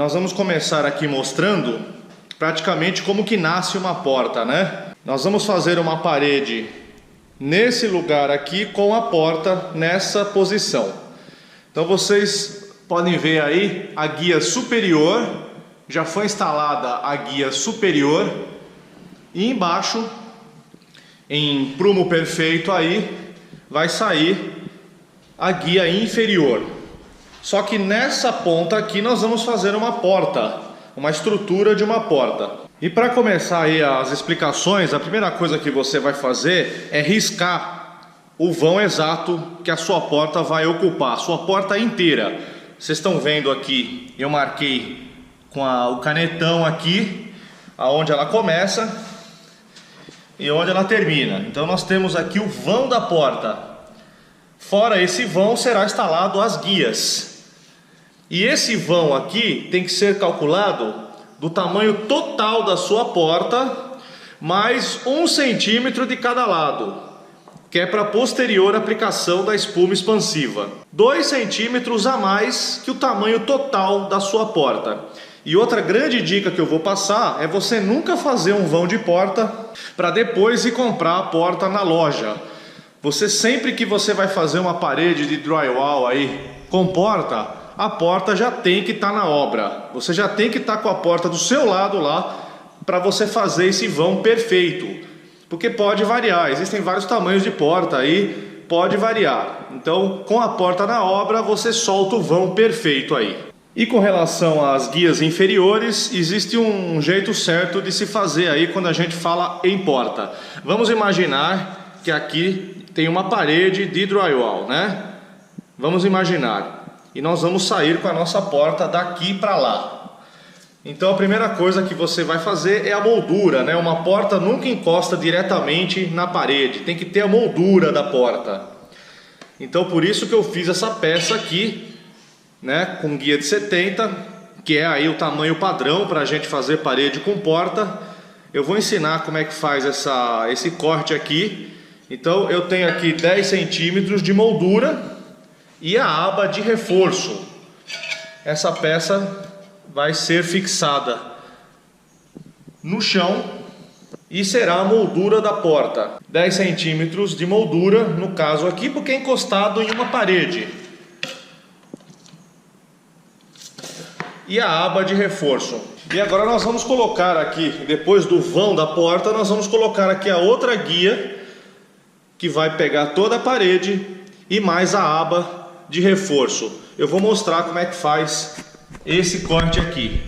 nós vamos começar aqui mostrando praticamente como que nasce uma porta, né? Nós vamos fazer uma parede nesse lugar aqui com a porta nessa posição. Então vocês podem ver aí a guia superior, já foi instalada a guia superior e embaixo, em prumo perfeito aí, vai sair a guia inferior. Só que nessa ponta aqui nós vamos fazer uma porta, uma estrutura de uma porta. E para começar aí as explicações, a primeira coisa que você vai fazer é riscar o vão exato que a sua porta vai ocupar, a sua porta inteira. Vocês estão vendo aqui, eu marquei com o canetão aqui, aonde ela começa e onde ela termina. Então nós temos aqui o vão da porta. Fora esse vão será instalado as guias. E esse vão aqui tem que ser calculado do tamanho total da sua porta, mais 1 centímetro de cada lado, que é para posterior aplicação da espuma expansiva. 2 centímetros a mais que o tamanho total da sua porta. E outra grande dica que eu vou passar é você nunca fazer um vão de porta para depois ir comprar a porta na loja. Você sempre que você vai fazer uma parede de drywall aí com porta, a porta já tem que estar na obra. Você já tem que estar com a porta do seu lado lá para você fazer esse vão perfeito. Porque pode variar, existem vários tamanhos de porta aí, pode variar. Então, com a porta na obra, você solta o vão perfeito aí. E com relação às guias inferiores, existe um jeito certo de se fazer aí quando a gente fala em porta. Vamos imaginar que aqui tem uma parede de drywall, né? Vamos imaginar. E nós vamos sair com a nossa porta daqui para lá. Então a primeira coisa que você vai fazer é a moldura, né? Uma porta nunca encosta diretamente na parede, tem que ter a moldura da porta. Então por isso que eu fiz essa peça aqui, né? Com guia de 70, que é aí o tamanho padrão para a gente fazer parede com porta. Eu vou ensinar como é que faz esse corte aqui. Então eu tenho aqui 10 centímetros de moldura e a aba de reforço. Essa peça vai ser fixada no chão e será a moldura da porta. 10 centímetros de moldura, no caso aqui, porque é encostado em uma parede. E a aba de reforço. E agora nós vamos colocar aqui, depois do vão da porta, nós vamos colocar aqui a outra guia, que vai pegar toda a parede e mais a aba de reforço. Eu vou mostrar como é que faz esse corte aqui.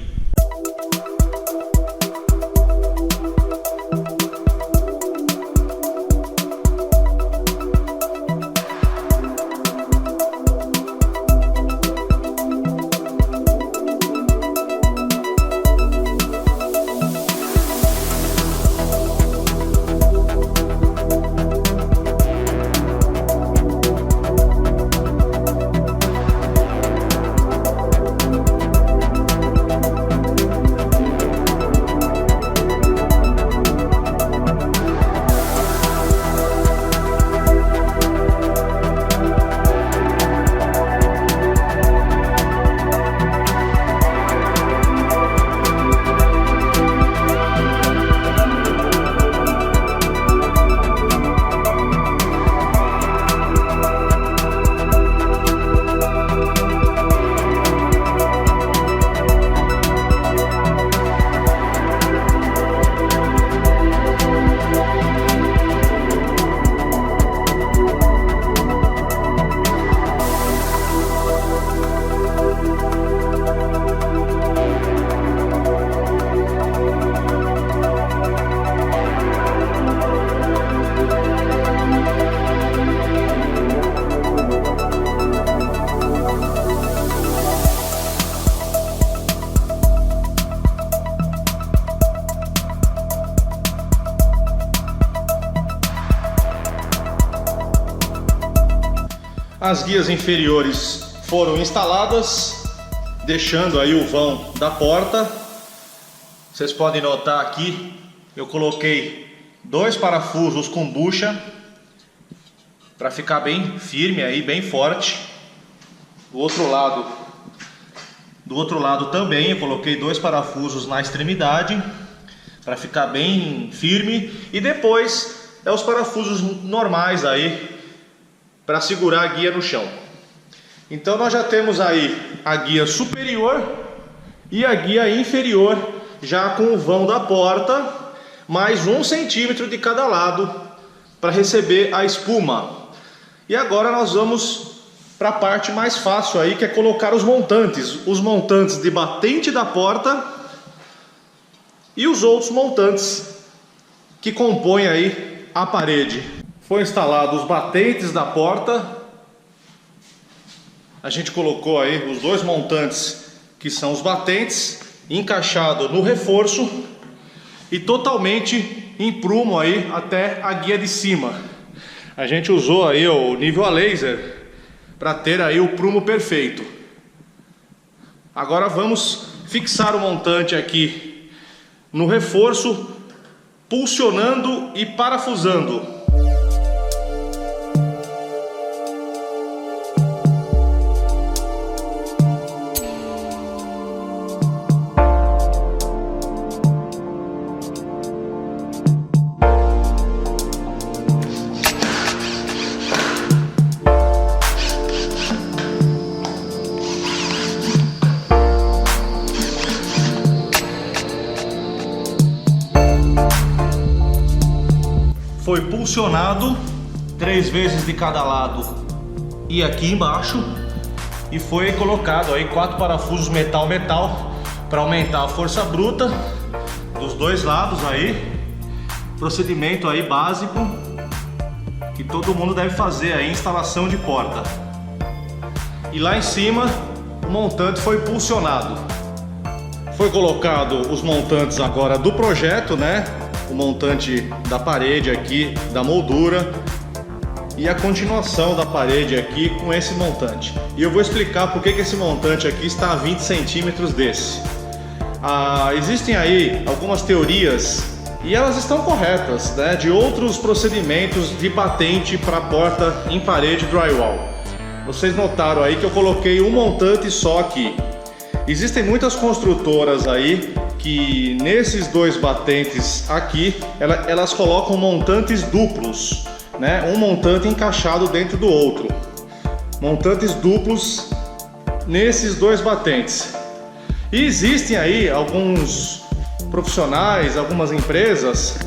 As guias inferiores foram instaladas, deixando aí o vão da porta. Vocês podem notar aqui, eu coloquei 2 parafusos com bucha para ficar bem firme aí, bem forte. Do outro lado Do outro lado também eu coloquei 2 parafusos na extremidade para ficar bem firme, e depois os parafusos normais aí para segurar a guia no chão. Então nós já temos aí a guia superior e a guia inferior, já com o vão da porta, mais 1 centímetro de cada lado para receber a espuma. E agora nós vamos para a parte mais fácil aí, que é colocar os montantes de batente da porta e os outros montantes que compõem aí a parede. Foi instalado os batentes da porta, a gente colocou aí os 2 montantes que são os batentes, encaixado no reforço e totalmente em prumo aí até a guia de cima. A gente usou aí o nível a laser para ter aí o prumo perfeito. Agora vamos fixar o montante aqui no reforço, pulsionando e parafusando. Foi pulsionado 3 vezes de cada lado e aqui embaixo, e foi colocado aí 4 parafusos metal para aumentar a força bruta dos 2 lados aí. Procedimento aí básico que todo mundo deve fazer aí, instalação de porta. E lá em cima o montante foi pulsionado. Foi colocado os montantes agora do projeto, né? O montante da parede aqui, da moldura, e a continuação da parede aqui com esse montante. E eu vou explicar por que esse montante aqui está a 20 centímetros desse. Existem aí algumas teorias, e elas estão corretas, né, de outros procedimentos de batente para porta em parede drywall. Vocês notaram aí que eu coloquei um montante só aqui. Existem muitas construtoras aí que nesses 2 batentes aqui, elas colocam montantes duplos, né? Um montante encaixado dentro do outro. Montantes duplos nesses 2 batentes. E existem aí alguns profissionais, algumas empresas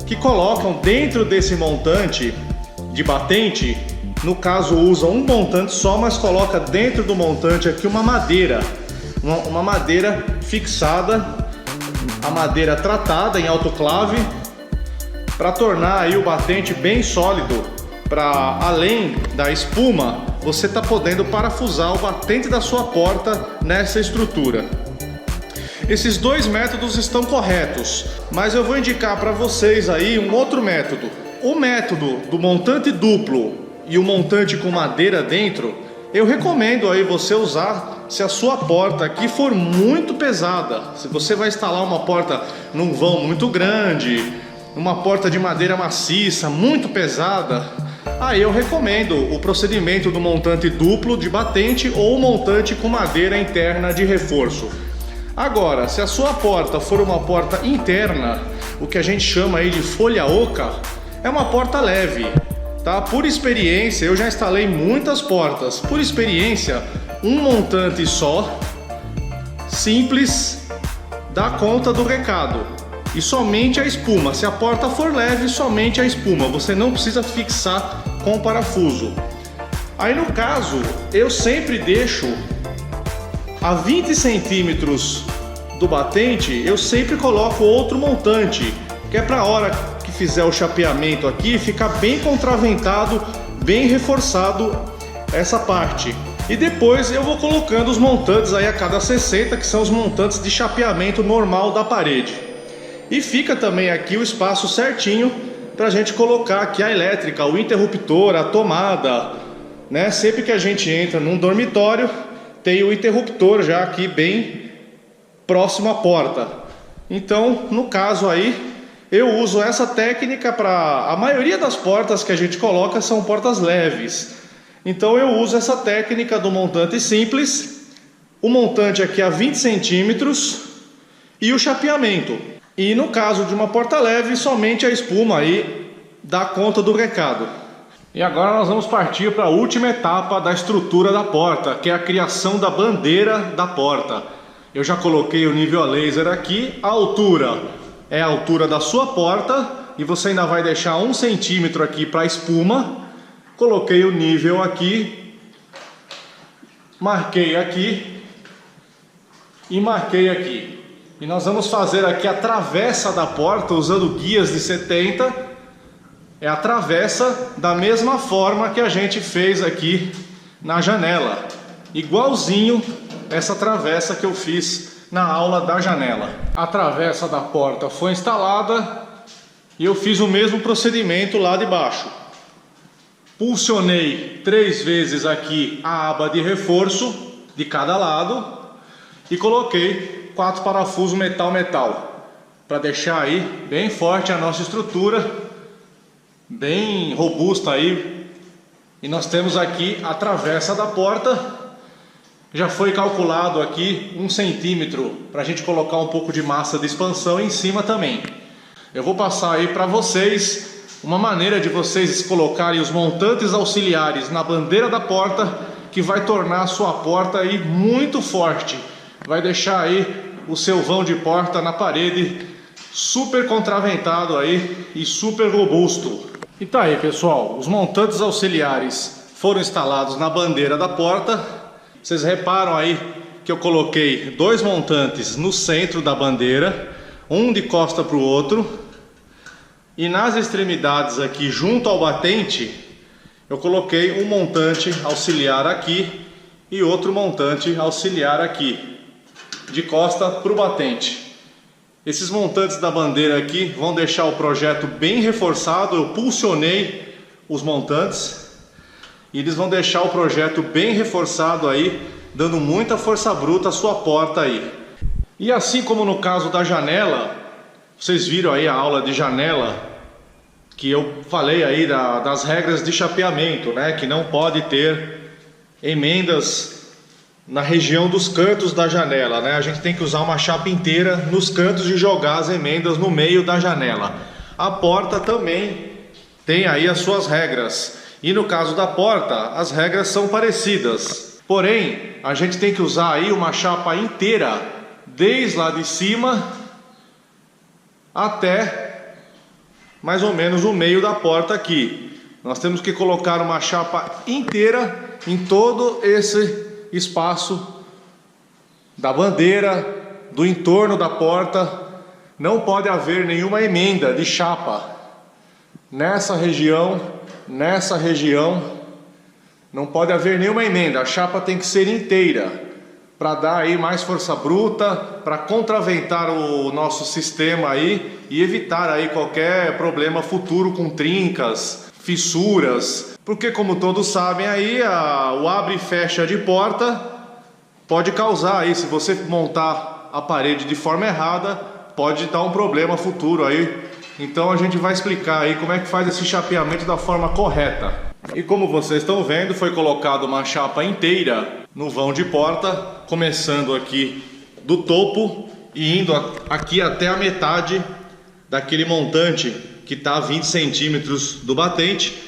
que colocam dentro desse montante de batente, no caso usam um montante só, mas coloca dentro do montante aqui uma madeira fixada, a madeira tratada em autoclave, para tornar aí o batente bem sólido, para além da espuma, você está podendo parafusar o batente da sua porta nessa estrutura. Esses 2 métodos estão corretos, mas eu vou indicar para vocês aí um outro método. O método do montante duplo e o montante com madeira dentro, eu recomendo aí você usar se a sua porta aqui for muito pesada. Se você vai instalar uma porta num vão muito grande, uma porta de madeira maciça, muito pesada, aí eu recomendo o procedimento do montante duplo de batente ou montante com madeira interna de reforço. Agora, se a sua porta for uma porta interna, o que a gente chama aí de folha oca, é uma porta leve. Tá? Por experiência, eu já instalei muitas portas. Por experiência, um montante só, simples, dá conta do recado. E somente a espuma. Se a porta for leve, somente a espuma. Você não precisa fixar com parafuso. Aí no caso, eu sempre deixo a 20 centímetros do batente, eu sempre coloco outro montante, que é para a hora que fizer o chapeamento aqui, ficar bem contraventado, bem reforçado essa parte. E depois eu vou colocando os montantes aí a cada 60, que são os montantes de chapeamento normal da parede. E fica também aqui o espaço certinho para a gente colocar aqui a elétrica, o interruptor, a tomada, né? Sempre que a gente entra num dormitório, tem o interruptor já aqui bem próximo à porta. Então, no caso aí, eu uso essa técnica para... A maioria das portas que a gente coloca são portas leves. Então eu uso essa técnica do montante simples, o montante aqui a 20 centímetros e o chapeamento. E no caso de uma porta leve, somente a espuma aí dá conta do recado. E agora nós vamos partir para a última etapa da estrutura da porta, que é a criação da bandeira da porta. Eu já coloquei o nível a laser aqui, a altura é a altura da sua porta e você ainda vai deixar 1 centímetro aqui para a espuma. Coloquei o nível aqui, marquei aqui e marquei aqui. E nós vamos fazer aqui a travessa da porta usando guias de 70. É a travessa da mesma forma que a gente fez aqui na janela. Igualzinho essa travessa que eu fiz na aula da janela. A travessa da porta foi instalada e eu fiz o mesmo procedimento lá de baixo. Pulsionei 3 vezes aqui a aba de reforço de cada lado e coloquei 4 parafusos metal para deixar aí bem forte a nossa estrutura, bem robusta aí. E nós temos aqui a travessa da porta. Já foi calculado aqui 1 centímetro para a gente colocar um pouco de massa de expansão em cima também. Eu vou passar aí para vocês uma maneira de vocês colocarem os montantes auxiliares na bandeira da porta, que vai tornar a sua porta aí muito forte. Vai deixar aí o seu vão de porta na parede super contraventado aí e super robusto. E tá aí, pessoal, os montantes auxiliares foram instalados na bandeira da porta. Vocês reparam aí que eu coloquei 2 montantes no centro da bandeira, um de costa para o outro, e nas extremidades aqui junto ao batente eu coloquei um montante auxiliar aqui e outro montante auxiliar aqui, de costa para o batente. Esses montantes da bandeira aqui vão deixar o projeto bem reforçado. Eu pulsionei os montantes e eles vão deixar o projeto bem reforçado aí, dando muita força bruta à sua porta aí. E assim como no caso da janela, vocês viram aí a aula de janela, que eu falei aí das regras de chapeamento, né? Que não pode ter emendas na região dos cantos da janela, né? A gente tem que usar uma chapa inteira nos cantos e jogar as emendas no meio da janela. A porta também tem aí as suas regras. E no caso da porta, as regras são parecidas. Porém, a gente tem que usar aí uma chapa inteira, desde lá de cima até mais ou menos o meio da porta aqui. Nós temos que colocar uma chapa inteira em todo esse espaço da bandeira, do entorno da porta. Não pode haver nenhuma emenda de chapa nessa região, não pode haver nenhuma emenda. A chapa tem que ser inteira para dar aí mais força bruta, para contraventar o nosso sistema aí e evitar aí qualquer problema futuro com trincas, fissuras. Porque como todos sabem aí, o abre e fecha de porta pode causar aí, se você montar a parede de forma errada, pode dar um problema futuro aí. Então a gente vai explicar aí como é que faz esse chapeamento da forma correta. E como vocês estão vendo, foi colocada uma chapa inteira no vão de porta, começando aqui do topo e indo aqui até a metade daquele montante que está a 20 centímetros do batente,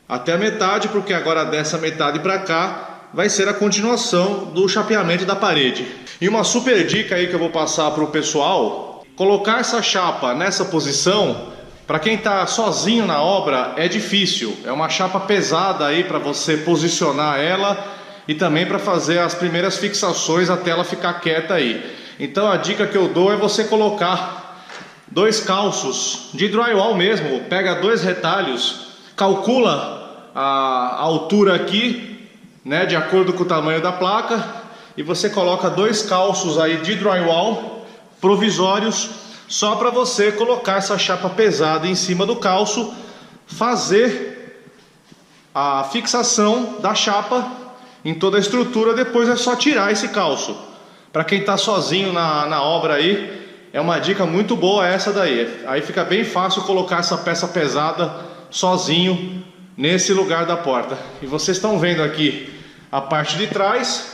até a metade, porque agora dessa metade para cá vai ser a continuação do chapeamento da parede. E uma super dica aí que eu vou passar para o pessoal: colocar essa chapa nessa posição, para quem está sozinho na obra, é difícil. É uma chapa pesada aí para você posicionar ela e também para fazer as primeiras fixações até ela ficar quieta aí. Então a dica que eu dou é você colocar 2 calços de drywall mesmo. Pega 2 retalhos, calcula a altura aqui, né, de acordo com o tamanho da placa, e você coloca 2 calços aí de drywall provisórios, só para você colocar essa chapa pesada em cima do calço, fazer a fixação da chapa em toda a estrutura. Depois é só tirar esse calço. Para quem está sozinho na obra aí, é uma dica muito boa essa daí. Aí fica bem fácil colocar essa peça pesada sozinho nesse lugar da porta. E vocês estão vendo aqui a parte de trás.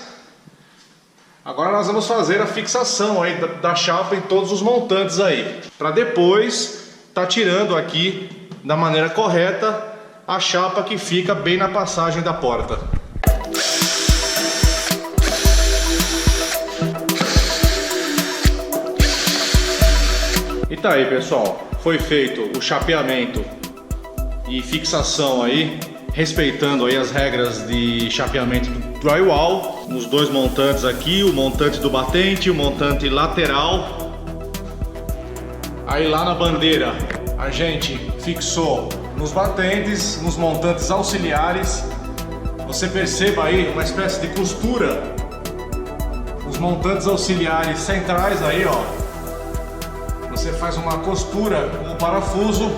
Agora nós vamos fazer a fixação aí da chapa em todos os montantes aí, para depois tá tirando aqui da maneira correta a chapa que fica bem na passagem da porta. E tá aí, pessoal, foi feito o chapeamento e fixação aí, respeitando aí as regras de chapeamento do drywall, nos dois montantes aqui, o montante do batente, o montante lateral. Aí lá na bandeira a gente fixou nos batentes, nos montantes auxiliares. Você perceba aí uma espécie de costura nos montantes auxiliares centrais aí, ó. Você faz uma costura com o parafuso.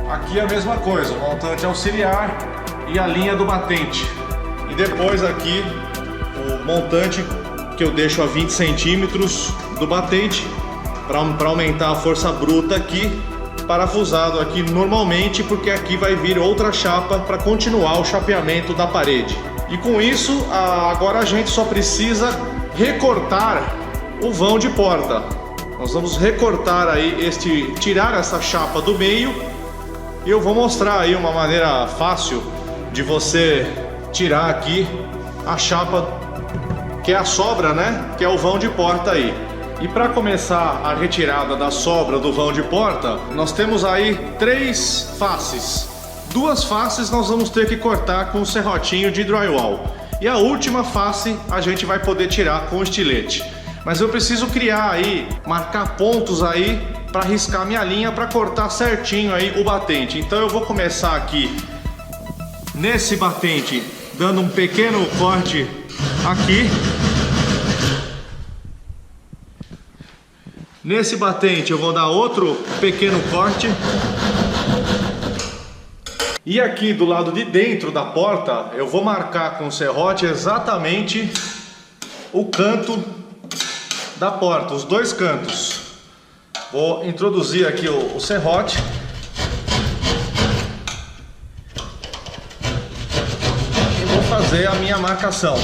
Aqui a mesma coisa, o montante auxiliar e a linha do batente. E depois aqui o montante que eu deixo a 20 centímetros do batente para aumentar a força bruta aqui, parafusado aqui normalmente, porque aqui vai vir outra chapa para continuar o chapeamento da parede. E com isso, agora a gente só precisa recortar o vão de porta. Nós vamos recortar aí tirar essa chapa do meio, e eu vou mostrar aí uma maneira fácil de você tirar aqui a chapa que é a sobra, né? Que é o vão de porta aí. E para começar a retirada da sobra do vão de porta, nós temos aí 3 faces. 2 faces nós vamos ter que cortar com o serrotinho de drywall. E a última face a gente vai poder tirar com o estilete. Mas eu preciso criar aí, marcar pontos aí para riscar minha linha, para cortar certinho aí o batente. Então eu vou começar aqui nesse batente, dando um pequeno corte aqui. Nesse batente eu vou dar outro pequeno corte. E aqui do lado de dentro da porta eu vou marcar com o serrote exatamente o canto da porta, os 2 cantos. Vou introduzir aqui o serrote. E vou fazer a minha marcação.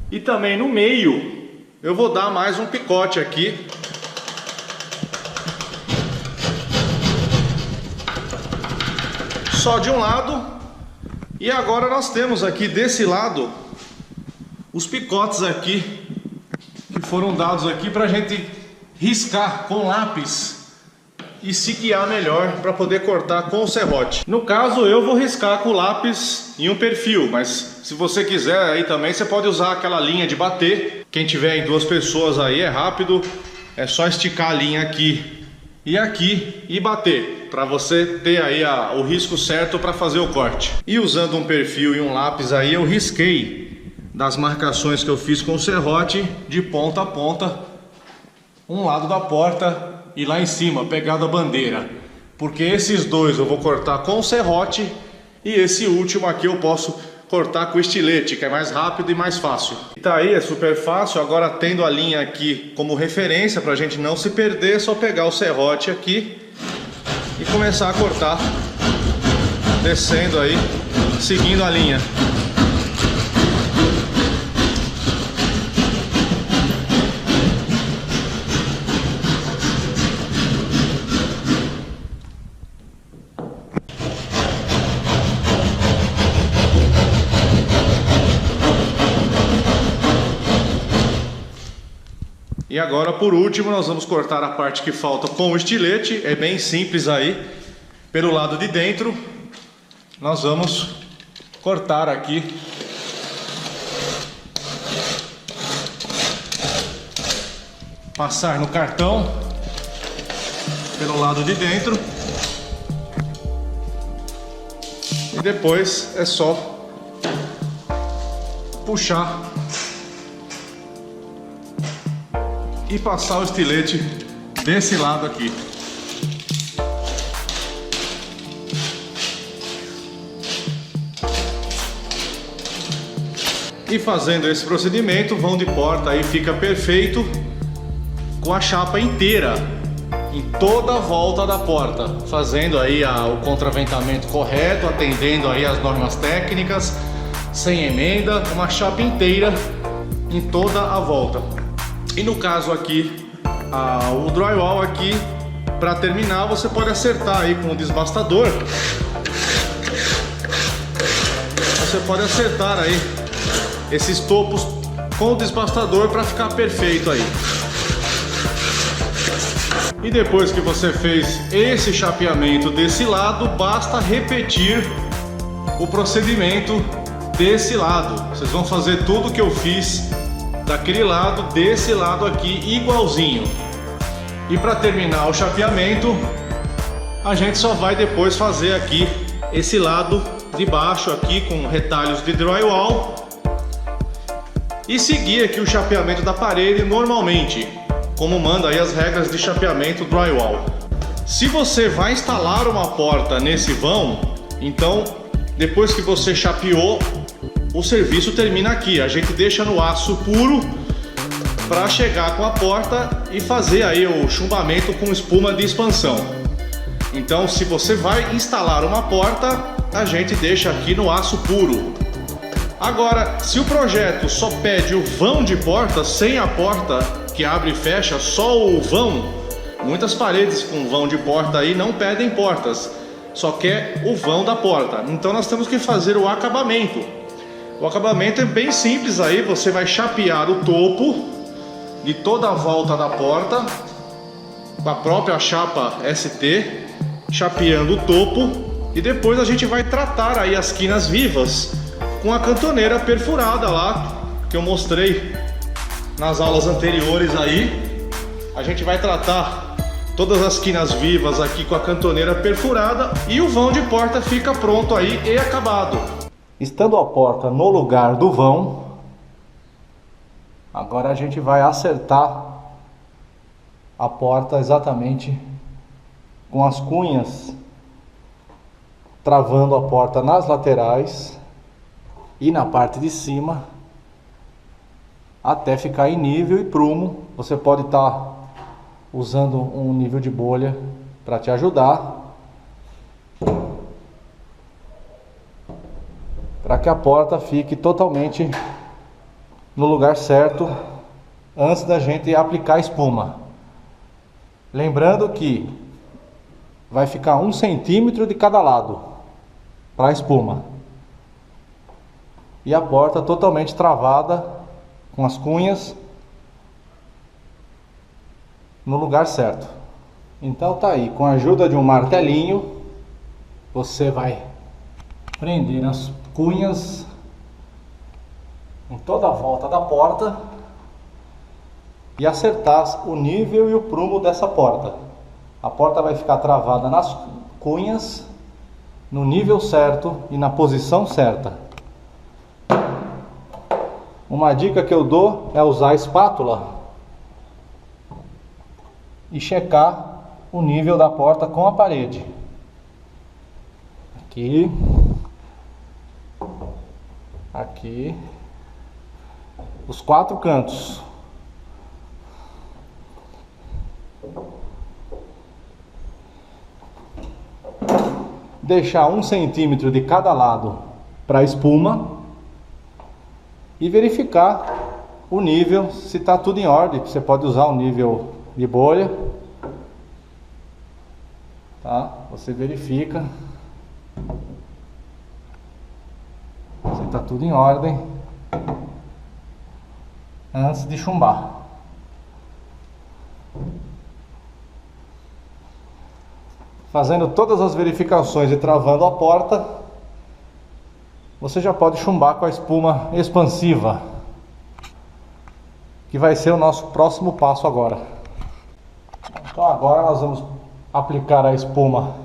E também no meio eu vou dar mais um picote aqui. Só de um lado. E agora nós temos aqui desse lado os picotes aqui que foram dados aqui para a gente riscar com lápis e se guiar melhor para poder cortar com o serrote. No caso eu vou riscar com o lápis em um perfil, mas se você quiser aí também você pode usar aquela linha de bater. Quem tiver em 2 pessoas aí é rápido, é só esticar a linha aqui e bater, para você ter aí o risco certo para fazer o corte. E usando um perfil e um lápis aí eu risquei das marcações que eu fiz com o serrote de ponta a ponta, um lado da porta e lá em cima, pegado a bandeira, porque esses 2 eu vou cortar com o serrote e esse último aqui eu posso cortar com o estilete, que é mais rápido e mais fácil. E tá aí, é super fácil. Agora tendo a linha aqui como referência para a gente não se perder, é só pegar o serrote aqui e começar a cortar, descendo aí, seguindo a linha. E agora, por último, nós vamos cortar a parte que falta com o estilete. É bem simples aí. Pelo lado de dentro, nós vamos cortar aqui passar no cartão pelo lado de dentro e depois é só puxar e passar o estilete desse lado aqui. E fazendo esse procedimento, o vão de porta aí fica perfeito, com a chapa inteira em toda a volta da porta, fazendo aí o contraventamento correto, atendendo aí as normas técnicas, sem emenda, uma chapa inteira em toda a volta. E no caso aqui, o drywall aqui, para terminar, você pode acertar aí com o desbastador. Você pode acertar aí esses topos com o desbastador para ficar perfeito aí. E depois que você fez esse chapeamento desse lado, basta repetir o procedimento desse lado. Vocês vão fazer tudo que eu fiz daquele lado, desse lado aqui, igualzinho. E para terminar o chapeamento, a gente só vai depois fazer aqui esse lado de baixo aqui com retalhos de drywall e seguir aqui o chapeamento da parede normalmente, como manda aí as regras de chapeamento drywall. Se você vai instalar uma porta nesse vão, então depois que você chapeou, o serviço termina aqui. A gente deixa no aço puro para chegar com a porta e fazer aí o chumbamento com espuma de expansão. Então, se você vai instalar uma porta, a gente deixa aqui no aço puro. Agora, se o projeto só pede o vão de porta, sem a porta que abre e fecha, só o vão, muitas paredes com vão de porta aí não pedem portas, só quer o vão da porta. Então nós temos que fazer o acabamento. O acabamento é bem simples aí, você vai chapear o topo de toda a volta da porta com a própria chapa ST, chapeando o topo, e depois a gente vai tratar aí as quinas vivas com a cantoneira perfurada lá que eu mostrei nas aulas anteriores aí. A gente vai tratar todas as quinas vivas aqui com a cantoneira perfurada e o vão de porta fica pronto aí e acabado. Estando a porta no lugar do vão, agora a gente vai acertar a porta exatamente com as cunhas, travando a porta nas laterais e na parte de cima, até ficar em nível e prumo. Você pode estar usando um nível de bolha para te ajudar, para que a porta fique totalmente no lugar certo antes da gente aplicar a espuma. Lembrando que vai ficar 1 centímetro de cada lado para a espuma, e a porta totalmente travada com as cunhas no lugar certo. Então tá aí, com a ajuda de um martelinho, você vai prender as cunhas em toda a volta da porta e acertar o nível e o prumo dessa porta. A porta vai ficar travada nas cunhas, no nível certo e na posição certa. Uma dica que eu dou é usar a espátula e checar o nível da porta com a parede. Aqui, aqui, os 4 cantos. Deixar 1 centímetro de cada lado para espuma e verificar o nível, se está tudo em ordem. Você pode usar o nível de bolha, tá? Você verifica se está tudo em ordem antes de chumbar. Fazendo todas as verificações e travando a porta, você já pode chumbar com a espuma expansiva, que vai ser o nosso próximo passo agora. Então agora nós vamos aplicar a espuma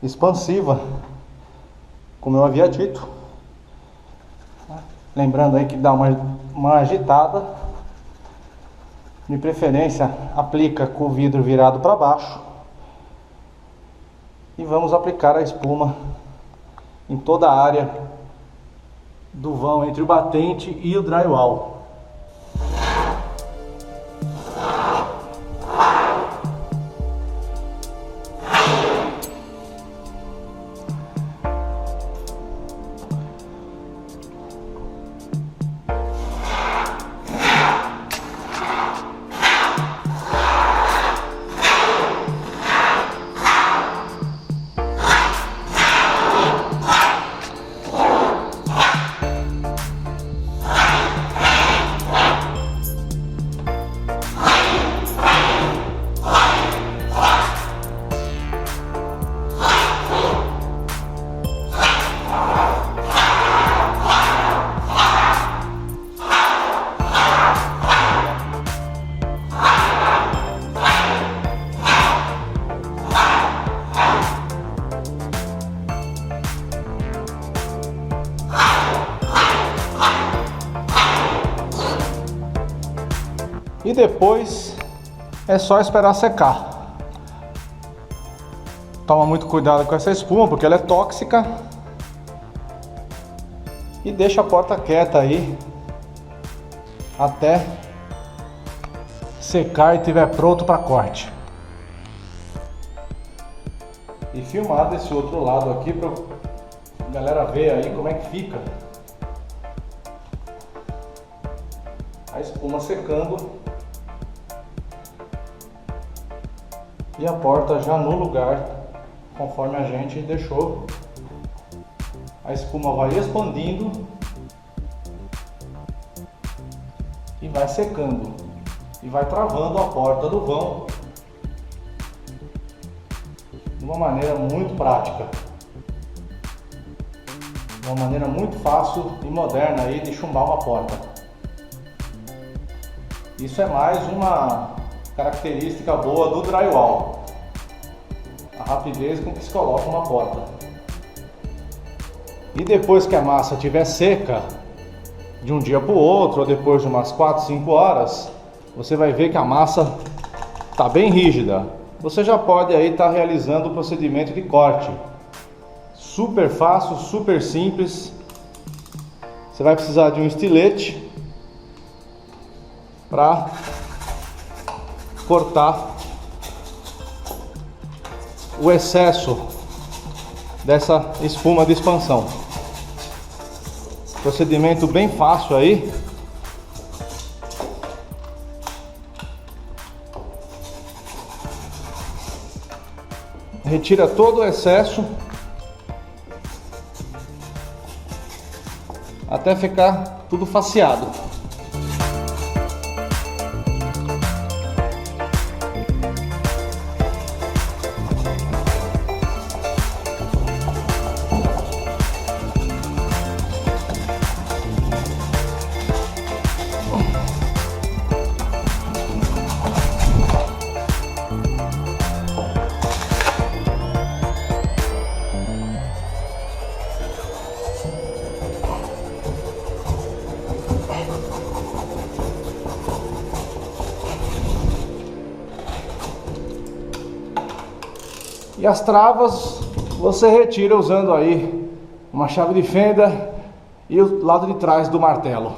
expansiva, como eu havia dito. Lembrando aí que dá uma agitada, de preferência aplica com o vidro virado para baixo, e vamos aplicar a espuma em toda a área do vão entre o batente e o drywall. E depois é só esperar secar. Toma muito cuidado com essa espuma porque ela é tóxica. E deixa a porta quieta aí até secar e estiver pronto para corte. E filmar desse outro lado aqui para a galera ver aí como é que fica a espuma secando e a porta já no lugar conforme a gente deixou. A espuma vai expandindo e vai secando e vai travando a porta do vão de uma maneira muito prática, uma maneira muito fácil e moderna aí de chumbar uma porta. Isso é mais uma característica boa do drywall, a rapidez com que se coloca uma porta. E depois que a massa estiver seca, de um dia para o outro, ou depois de umas 4, 5 horas, você vai ver que a massa está bem rígida. Você já pode aí estar realizando o procedimento de corte. Super fácil, super simples. Você vai precisar de um estilete para cortar o excesso dessa espuma de expansão. Procedimento bem fácil aí. Retira todo o excesso até ficar tudo faceado. E as travas você retira usando aí uma chave de fenda e o lado de trás do martelo.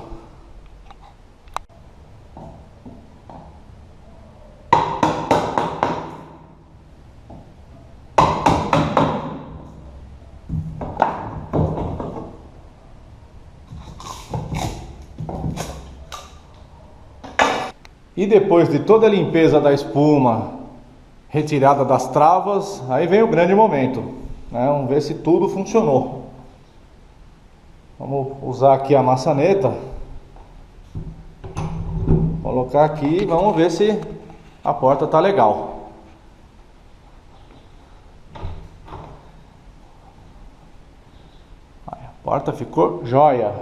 E depois de toda a limpeza da espuma, retirada das travas, aí vem o grande momento, né? Vamos ver se tudo funcionou. Vamos usar aqui a maçaneta, colocar aqui e vamos ver se a porta tá legal. A porta ficou jóia.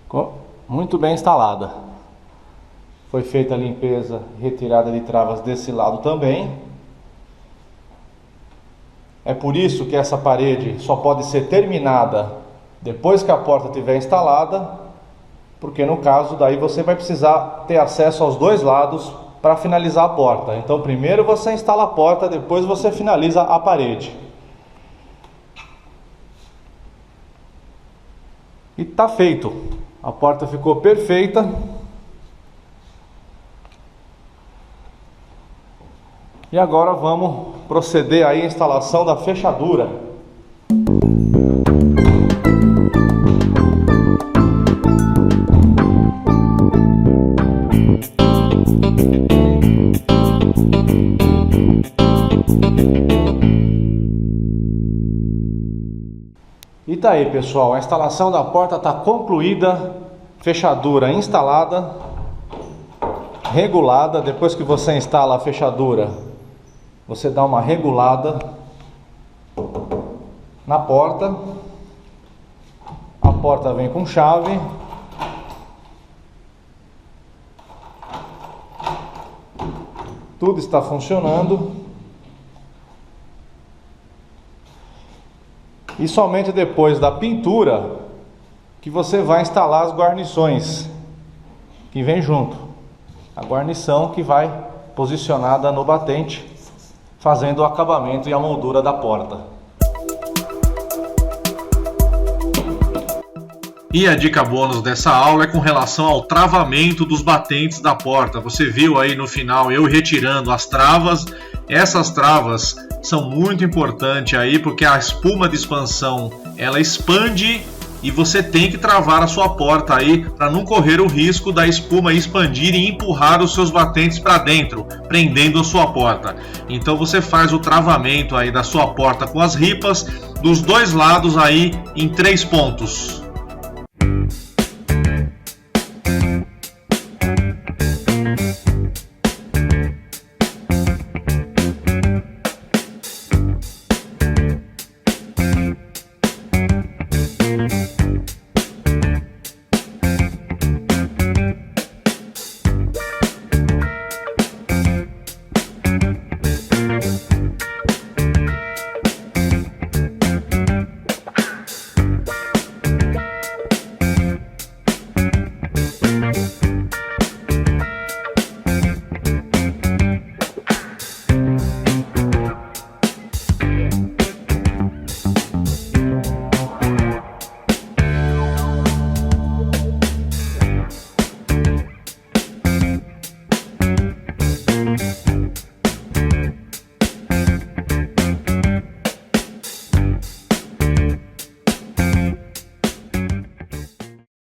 Ficou muito bem instalada. Foi feita a limpeza e retirada de travas desse lado também. É por isso que essa parede só pode ser terminada depois que a porta estiver instalada, porque no caso daí você vai precisar ter acesso aos dois lados para finalizar a porta. Então primeiro você instala a porta, depois você finaliza a parede. E tá feito. A porta ficou perfeita. E agora vamos proceder aí à instalação da fechadura. E tá aí, pessoal, a instalação da porta está concluída, fechadura instalada, regulada. Depois que você instala a fechadura, você dá uma regulada na porta. A porta vem com chave. Tudo está funcionando. E somente depois da pintura que você vai instalar as guarnições que vem junto. A guarnição que vai posicionada no batente, fazendo o acabamento e a moldura da porta. E a dica bônus dessa aula é com relação ao travamento dos batentes da porta. Você viu aí no final eu retirando as travas. Essas travas são muito importantes aí porque a espuma de expansão ela expande e você tem que travar a sua porta aí para não correr o risco da espuma expandir e empurrar os seus batentes para dentro, prendendo a sua porta. Então você faz o travamento aí da sua porta com as ripas dos dois lados aí em 3 pontos.